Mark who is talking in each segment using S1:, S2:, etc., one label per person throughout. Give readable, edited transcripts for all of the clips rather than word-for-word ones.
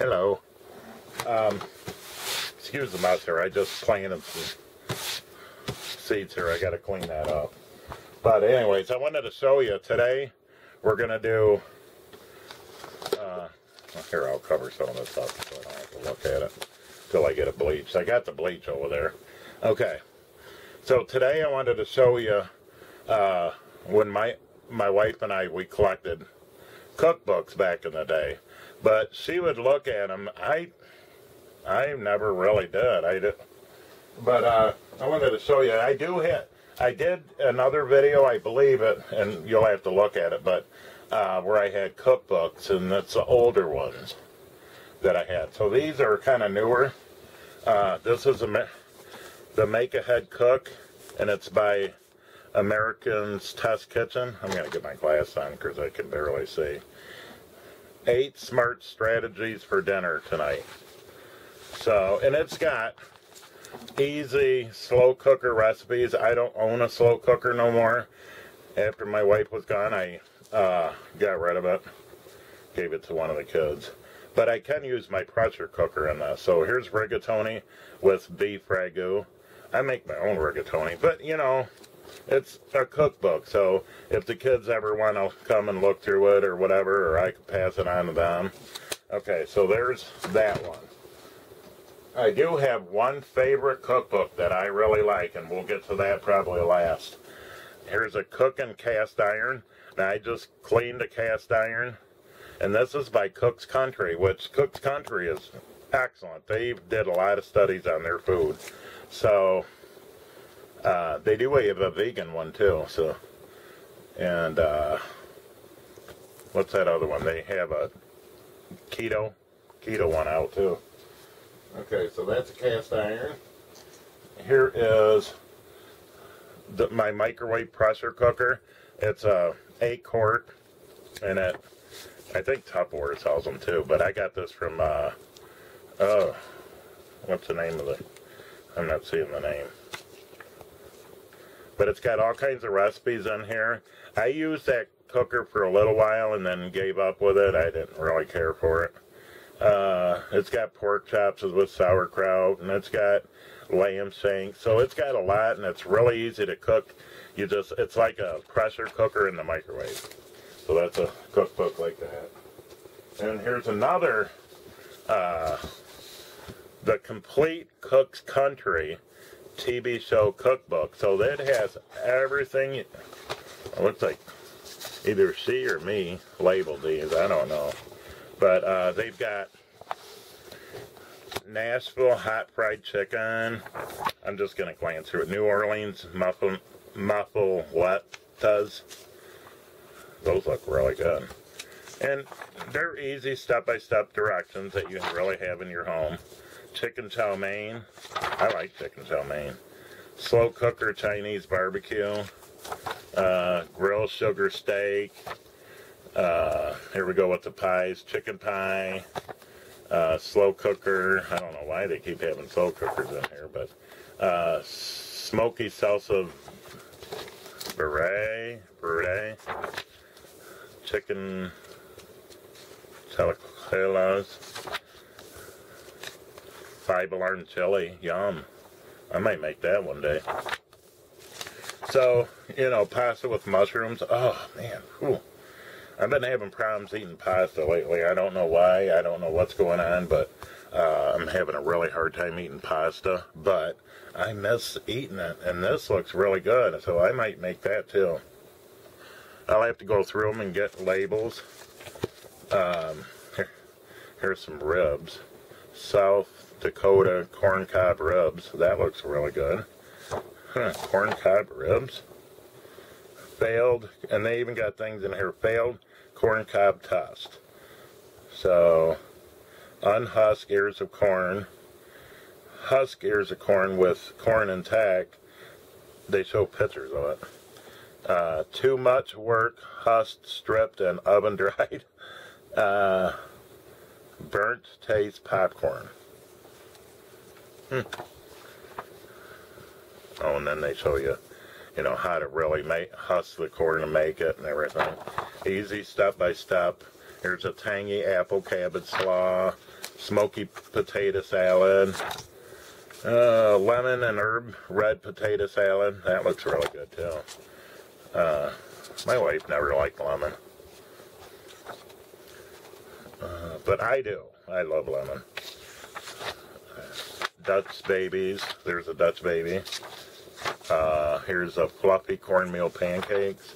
S1: Hello. Excuse the mess here. I just planted some seeds here. I got to clean that up. But anyways, I wanted to show you today. We're gonna do. Here, I'll cover some of this up so I don't have to look at it till I get it bleached. I got the bleach over there. Okay. So today I wanted to show you when my wife and we collected cookbooks back in the day. But she would look at them. I never really did. But I wanted to show you. I did another video, I believe it, and you'll have to look at it. But where I had cookbooks, and that's the older ones that I had. So these are kind of newer. This is the Make Ahead Cook, and it's by American's Test Kitchen. I'm going to get my glass on because I can barely see. 8 smart strategies for dinner tonight. So, and it's got easy slow cooker recipes. I don't own a slow cooker no more. After my wife was gone, I got rid of it. Gave it to one of the kids. But I can use my pressure cooker in this. So here's rigatoni with beef ragu. I make my own rigatoni, but you know, it's a cookbook, so if the kids ever want to come and look through it or whatever, or I could pass it on to them. Okay, so there's that one. I do have one favorite cookbook that I really like, and we'll get to that probably last. Here's a cooking cast iron. Now, I just cleaned a cast iron, and this is by Cook's Country, which Cook's Country is excellent. They did a lot of studies on their food. So, they do have a vegan one too, so, and, what's that other one? They have a keto one out too. Okay, so that's a cast iron. Here is my microwave pressure cooker. It's a 8-quart, and I think Tupperware sells them too, but I got this from, what's the name of it? I'm not seeing the name. But it's got all kinds of recipes in here. I used that cooker for a little while and then gave up with it. I didn't really care for it. It's got pork chops with sauerkraut, and it's got lamb shanks. So it's got a lot, and it's really easy to cook. It's like a pressure cooker in the microwave. So that's a cookbook like that. And here's another, the Complete Cook's Country TV show cookbook. So that has everything. It looks like either she or me labeled these. I don't know. But they've got Nashville hot fried chicken. I'm just going to glance through it. New Orleans muffaletas. Those look really good. And they're easy step-by-step directions that you can really have in your home. Chicken chow mein. I like chicken chow mein. Slow cooker Chinese barbecue. Grilled sugar steak. Here we go with the pies. Chicken pie. Slow cooker. I don't know why they keep having slow cookers in here, but smoky salsa verde. Chicken chalacalas. 5-alarm chili. Yum. I might make that one day. So, you know, pasta with mushrooms. Oh, man. Whew. I've been having problems eating pasta lately. I don't know why. I don't know what's going on, but I'm having a really hard time eating pasta. But I miss eating it, and this looks really good, so I might make that too. I'll have to go through them and get labels. Here's some ribs. South Dakota corncob ribs. That looks really good. Corncob ribs. Failed, and they even got things in here. Failed corncob test. So, unhusk ears of corn. Husk ears of corn with corn intact. They show pictures of it. Too much work, husked, stripped, and oven dried. Burnt taste popcorn. Oh, and then they show you, you know, how to really husk the corn and make it and everything. Easy step by step. Here's a tangy apple cabbage slaw, smoky potato salad, lemon and herb red potato salad. That looks really good too. My wife never liked lemon, but I do. I love lemon. Dutch babies. There's a Dutch baby. Here's a fluffy cornmeal pancakes.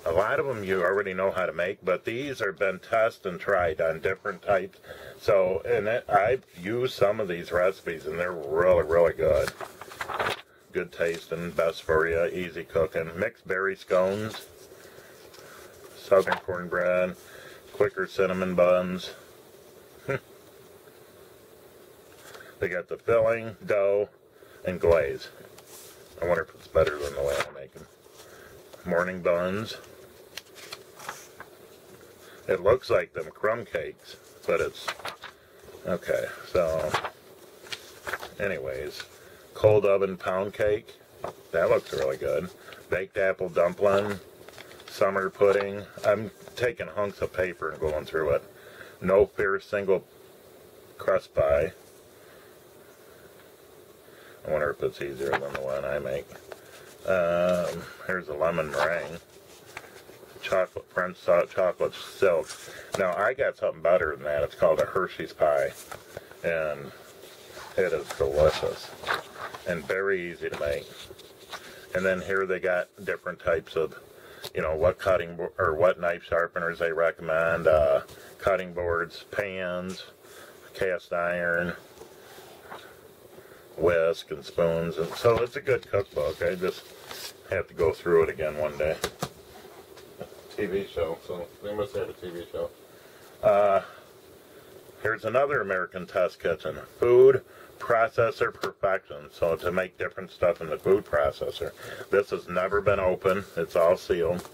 S1: A lot of them you already know how to make, but these have been tested and tried on different types. So, and I've used some of these recipes, and they're really, really good. Good tasting, best for you, easy cooking. Mixed berry scones, southern cornbread, quicker cinnamon buns. They got the filling, dough, and glaze. I wonder if it's better than the way I make them. Morning buns. It looks like them crumb cakes, but it's okay. So, anyways, cold oven pound cake. That looks really good. Baked apple dumpling, summer pudding. I'm taking hunks of paper and going through it. No fear single crust pie. I wonder if it's easier than the one I make. Here's a lemon meringue. Chocolate French chocolate silk. Now I got something better than that. It's called a Hershey's pie, and it is delicious and very easy to make. And then here they got different types of, you know, what cutting or what knife sharpeners they recommend, cutting boards, pans, cast iron, whisk, and spoons. And so it's a good cookbook. I just have to go through it again one day. TV show, so they must have a TV show. Here's another American Test Kitchen. Food processor perfection. So to make different stuff in the food processor. This has never been open. It's all sealed.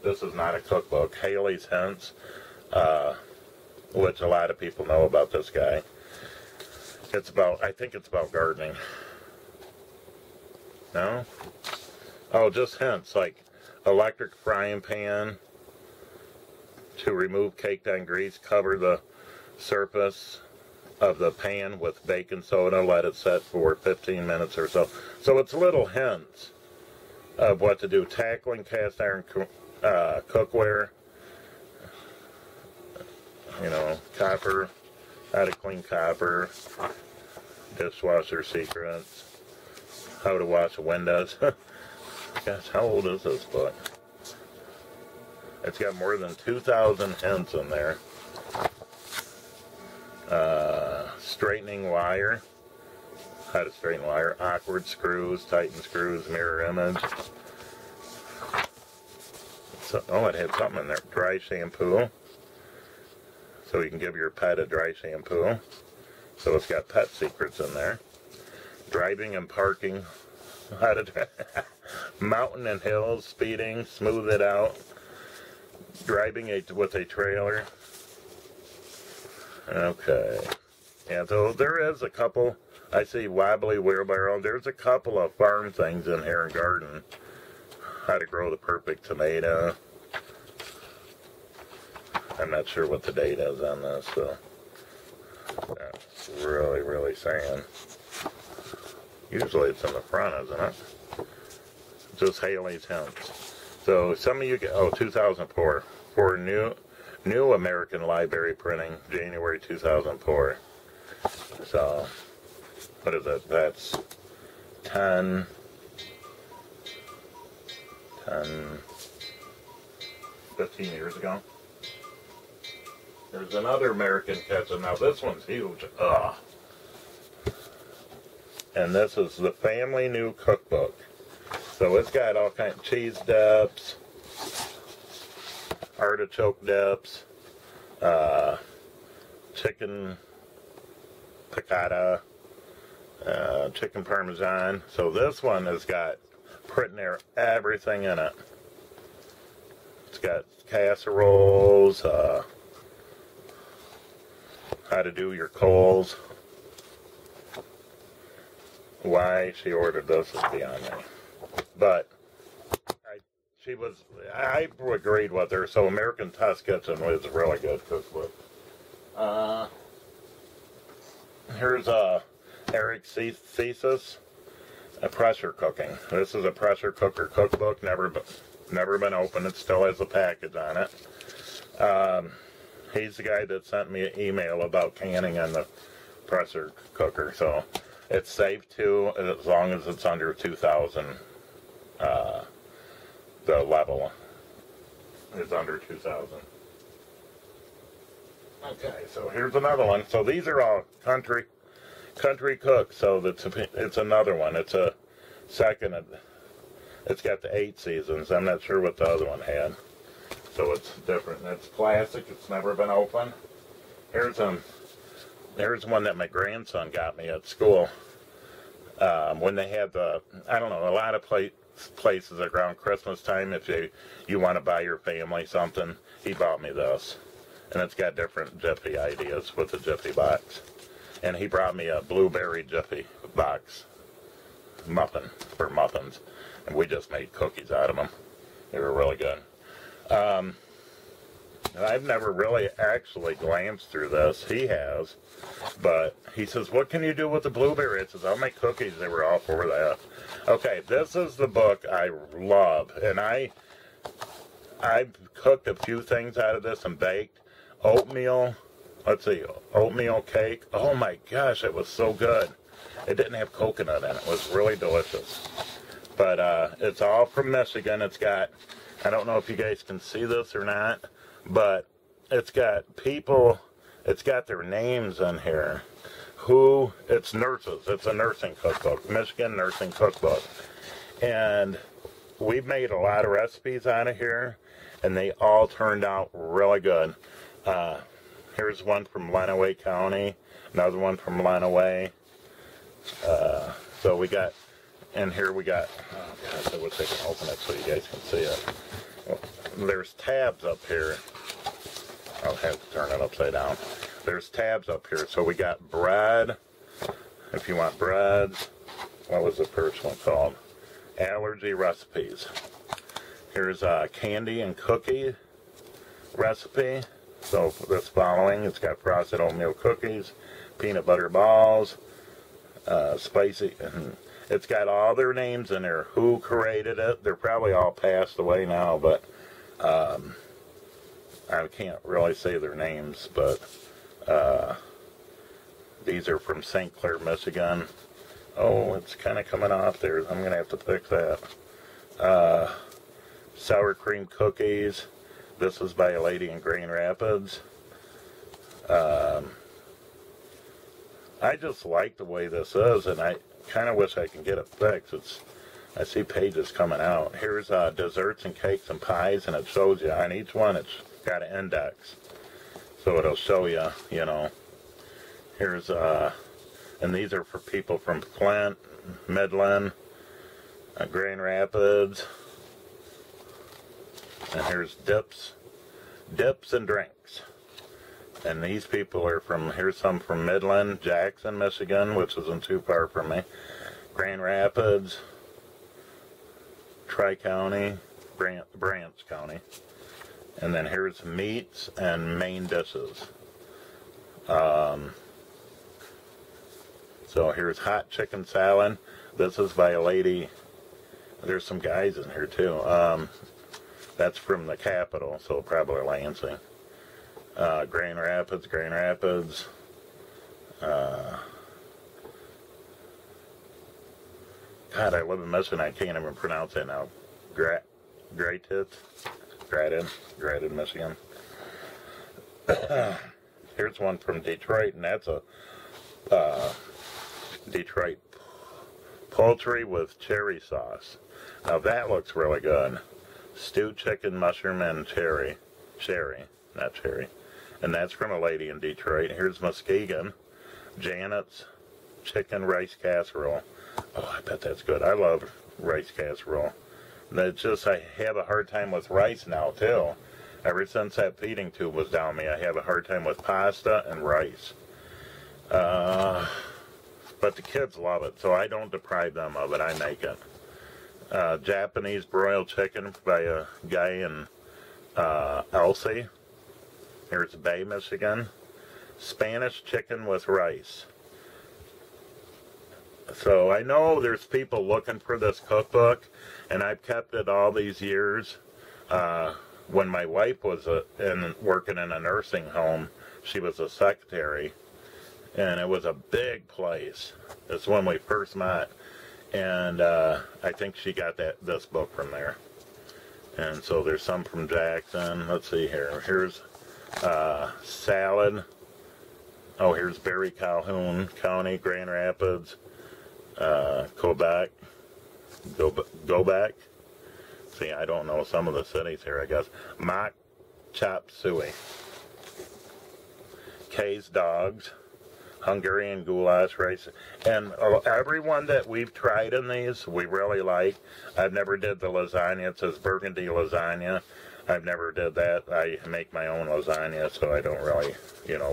S1: This is not a cookbook. Haley's Hints, which a lot of people know about this guy. It's about, I think it's about gardening. No? Oh, just hints, like electric frying pan to remove caked on grease, cover the surface of the pan with baking soda, let it set for 15 minutes or so. So it's little hints of what to do. Tackling cast iron cookware, you know, copper, how to clean copper, dishwasher secrets, how to wash windows. Gosh, how old is this book? It's got more than 2,000 hints in there. Straightening wire. How to straighten wire. Awkward screws, tighten screws, mirror image. So, oh, it had something in there. Dry shampoo. So you can give your pet a dry shampoo. So it's got pet secrets in there. Driving and parking. How to drive. Mountain and hills, speeding, smooth it out. Driving with a trailer. Okay. Yeah, so there is a couple. I see wobbly wheelbarrow. There's a couple of farm things in here and garden. How to grow the perfect tomato. I'm not sure what the date is on this, so that's really, really saying. Usually it's in the front, isn't it? Just Haley's Hints. So some of you get, oh, 2004. For new American Library printing, January 2004. So, what is it? That's 10, 15 years ago. There's another American Kitchen. Now this one's huge. Ugh. And this is the Family New Cookbook. So it's got all kinds of cheese dips, artichoke dips, chicken piccata, chicken parmesan. So this one has got pretty near everything in it. It's got casseroles, how to do your coals. Why she ordered this is beyond me. But I agreed with her. So American Test Kitchen was a really good cookbook. Here's Eric's thesis, pressure cooking. This is a pressure cooker cookbook. Never been opened. It still has a package on it. He's the guy that sent me an email about canning on the pressure cooker. So it's safe too, as long as it's under 2,000. The level is under 2,000. Okay, so here's another one. So these are all country cooks. So it's another one. It's a second. It's got the 8 seasons. I'm not sure what the other one had. So it's different. It's plastic. It's never been opened. Here's one that my grandson got me at school. When they have I don't know, a lot of places around Christmas time, if you want to buy your family something, he bought me this. And it's got different Jiffy ideas with the Jiffy box. And he brought me a blueberry Jiffy box muffin for muffins. And we just made cookies out of them. They were really good. I've never really actually glanced through this. He has. But he says, what can you do with the blueberry? It says, I'll make cookies. They were all for that. Okay, this is the book I love. And I've cooked a few things out of this and baked. Oatmeal, oatmeal cake. Oh my gosh, it was so good. It didn't have coconut in it. It was really delicious. But it's all from Michigan. It's got, I don't know if you guys can see this or not, but it's got their names in here. It's nurses. It's a nursing cookbook, Michigan Nursing Cookbook. And we've made a lot of recipes out of here, and they all turned out really good. Here's one from Lenawee County, another one from Lenawee. So we got, and here we got, oh gosh, I wish I could open it so you guys can see it. Well, there's tabs up here. I'll have to turn it upside down. There's tabs up here. So we got bread, if you want bread. What was the first one called? Allergy recipes. Here's a candy and cookie recipe. So this following, it's got frosted oatmeal cookies, peanut butter balls, spicy. It's got all their names in there. Who created it? They're probably all passed away now, but I can't really say their names. But these are from St. Clair, Michigan. Oh, it's kind of coming off there. I'm going to have to fix that. Sour cream cookies. This is by a lady in Grand Rapids. I just like the way this is, and I kind of wish I can get it fixed. I see pages coming out. Here's desserts and cakes and pies, and it shows you on each one. It's got an index, so it'll show you. You know. Here's and these are for people from Flint, Midland, Grand Rapids. And here's dips and drinks. And these people are here's some from Midland, Jackson, Michigan, which isn't too far from me. Grand Rapids, Tri-County, Brants County. And then here's meats and main dishes. So here's hot chicken salad. This is by a lady. There's some guys in here too. That's from the capital, so probably Lansing. Grand Rapids. God, I live in Michigan. I can't even pronounce it now. Graded, Michigan. Here's one from Detroit, and that's a Detroit poultry with cherry sauce. Now that looks really good. Stewed chicken, mushroom, and cherry. Not cherry. And that's from a lady in Detroit. Here's Muskegon. Janet's chicken rice casserole. Oh, I bet that's good. I love rice casserole. It's just, I have a hard time with rice now, too. Ever since that feeding tube was down me, I have a hard time with pasta and rice. But the kids love it, so I don't deprive them of it. I make it. Japanese broiled chicken by a guy in Elsie. Here's Bay, Michigan. Spanish chicken with rice. So I know there's people looking for this cookbook, and I've kept it all these years. When my wife was working in a nursing home, she was a secretary, and it was a big place. It's when we first met, and I think she got this book from there. And so there's some from Jackson. Let's see here. Here's salad. Oh, here's Barry Calhoun County, Grand Rapids, Quebec. Go back. See, I don't know some of the cities here, I guess. Mock Chop Suey. K's Dogs. Hungarian Goulash Rice. And every one that we've tried in these, we really like. I've never did the lasagna. It says burgundy lasagna. I've never did that. I make my own lasagna, so I don't really,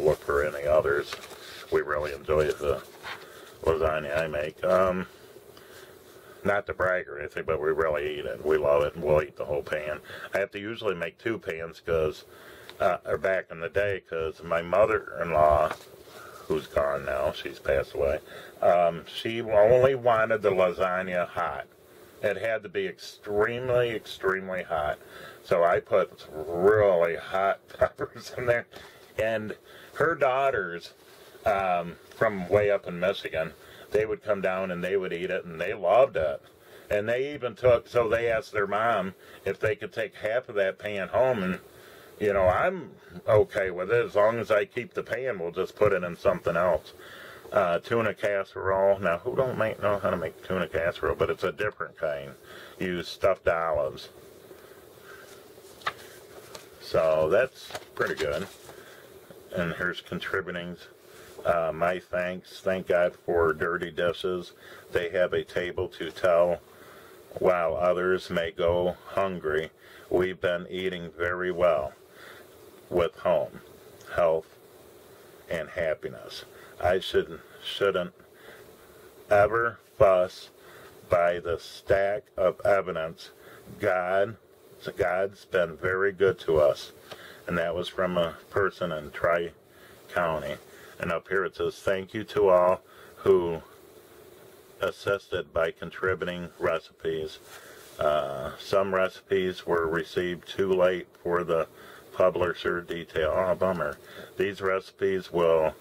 S1: look for any others. We really enjoy the lasagna I make. Not to brag or anything, but we really eat it. We love it, and we'll eat the whole pan. I have to usually make 2 pans because, or back in the day, because my mother-in-law, who's gone now, she's passed away, she only wanted the lasagna hot. It had to be extremely, extremely hot. So I put really hot peppers in there. And her daughters, from way up in Michigan, they would come down and they would eat it, and they loved it. And they even so they asked their mom if they could take half of that pan home, and, I'm okay with it. As long as I keep the pan, we'll just put it in something else. Tuna casserole. Now, who don't know how to make tuna casserole, but it's a different kind. Use stuffed olives. So that's pretty good. And here's contributing. My thanks. Thank God for dirty dishes. They have a table to tell while others may go hungry. We've been eating very well with home, health, and happiness. I shouldn't ever fuss by the stack of evidence. God's been very good to us. And that was from a person in Tri-County. And up here it says, thank you to all who assisted by contributing recipes. Some recipes were received too late for the publisher detail. Oh, bummer. These recipes will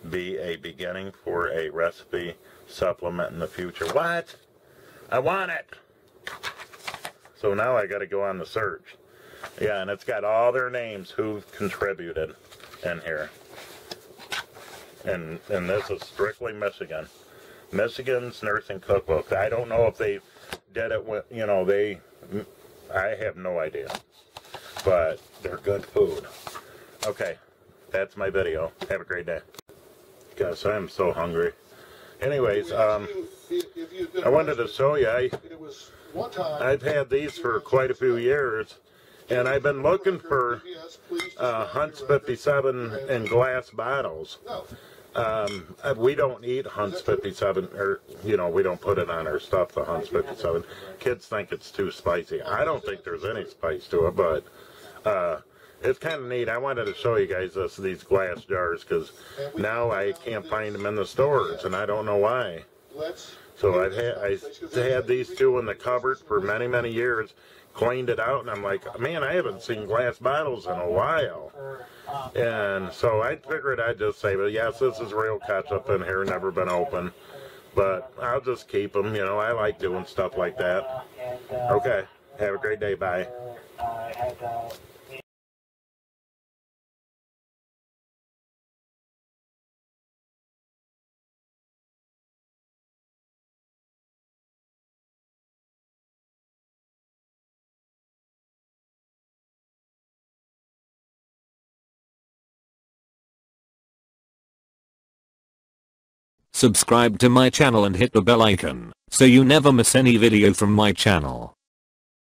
S1: be a beginning for a recipe supplement in the future. What? I want it! So now I got to go on the search. Yeah, and it's got all their names who've contributed in here. And this is strictly Michigan. Michigan's Nursing Cookbook. I don't know if they did it with, I have no idea. But they're good food. Okay, that's my video. Have a great day. Gosh, I'm so hungry. Anyways, I wanted to show you, I've had these for quite a few years, and I've been looking for Hunt's 57 in glass bottles. We don't eat Hunt's 57, or, we don't put it on our stuff, the Hunt's 57. Kids think it's too spicy. I don't think there's any spice to it, but it's kind of neat. I wanted to show you guys these glass jars, because now I can't find them in the stores, and I don't know why. So I had these 2 in the cupboard for many, many years, cleaned it out, and I'm like, man, I haven't seen glass bottles in a while. And so I figured I'd just say, well, yes, this is real ketchup in here, never been open. But I'll just keep them, I like doing stuff like that. Okay, have a great day, bye.
S2: Subscribe to my channel and hit the bell icon, so you never miss any video from my channel.